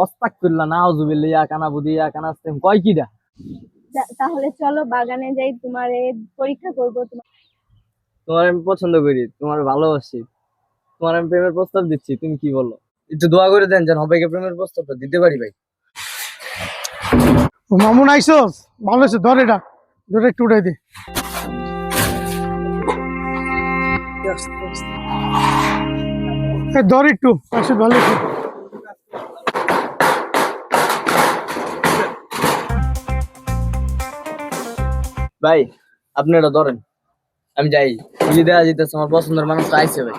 আস্তাগফিরুল্লাহ নাউযুবিল্লাহ ইয়া কানা বুদি ইয়া কানা আস্তাম কয় কিডা। তাহলে চলো বাগানে যাই, তোমারে পরীক্ষা করব। তোমার আমি পছন্দ করি, তোমার ভালোবাসি, তোমার আমি প্রেমের প্রস্তাব দিচ্ছি, তুমি কি বলো? একটু দোয়া করে দেন যেন সবাইকে প্রেমের প্রস্তাবটা দিতে পারি ভাই। ও মামুন আইসস, ভালো হয়েছে, ধর এটা, ধরে একটু উঠাই দে। ধর একটু আসে, ভালো হয়েছে। ভাই আপনি এটা ধরেন, আমি যাই, বুঝি দেওয়া যেতেছে আমার পছন্দের মানুষটা আইছে ভাই।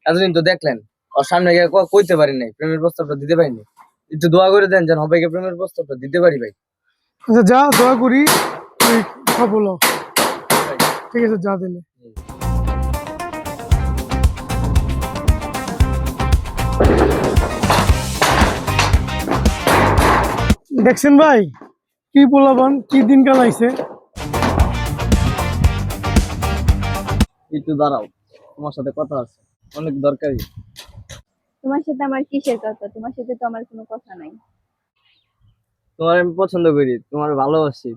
এতদিন তো দেখলেন, ওর সামনে গিয়ে কইতে পারি নাই, প্রেমের প্রস্তাবটা দিতে পারিনি। একটু দোয়া করে দেন যেন সবাইকে প্রেমের প্রস্তাবটা দিতে পারি ভাই। আচ্ছা যা, দোয়া করি, তুই কথা বলো। ঠিক আছে, যা দিলে। দেখছেন ভাই, কি বলাবান, কি দিন কাল আইছে। একটু দাঁড়াও, তোমার সাথে কথা আছে, অনেক দরকারি। তোমার সাথে আমার কিসের কথা? তোমার সাথে তো আমার কোনো কথা নাই। তোমার আমি পছন্দ করি, তোমার ভালোবাসি,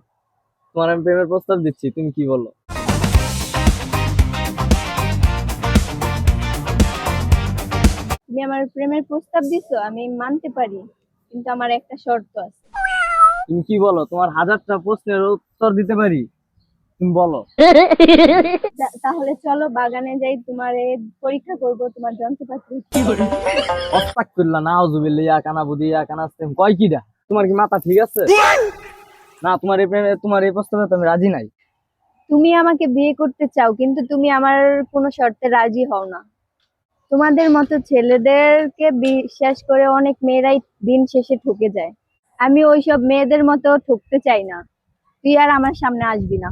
তোমার আমি প্রেমের প্রস্তাব দিচ্ছি, তুমি কি বলো? তুমি আমার প্রেমের প্রস্তাব দিছো, আমি মানতে পারি, কিন্তু আমার একটা শর্ত আছে। তুমি কি বলো? তোমার হাজারটা প্রশ্নের উত্তর দিতে পারি, তুমি বলো। তাহলে চলো বাগানে যাই, তোমারে পরীক্ষা করব, তোমার যন্ত্রপাতি। আস্তাগফিরুল্লাহ নাউযুবিল্লাহ ইয়া কানা বুদি ইয়া কানা আস্তাম কয় কিডা। তোমার কি মাথা ঠিক আছে? না, তোমার এই প্রেমে, তোমার এই প্রস্তাবে তো আমি রাজি নাই। তুমি আমাকে বিয়ে করতে চাও, কিন্তু তুমি আমার কোনো শর্তে রাজি হও না। তোমাদের মতো ছেলেদেরকে বিশ্বাস করে অনেক মেয়েরাই দিন শেষে ঠকে যায়। আমি ওইসব মেয়েদের মতো ঠকতে চাই না। তুই আর আমার সামনে আসবি না।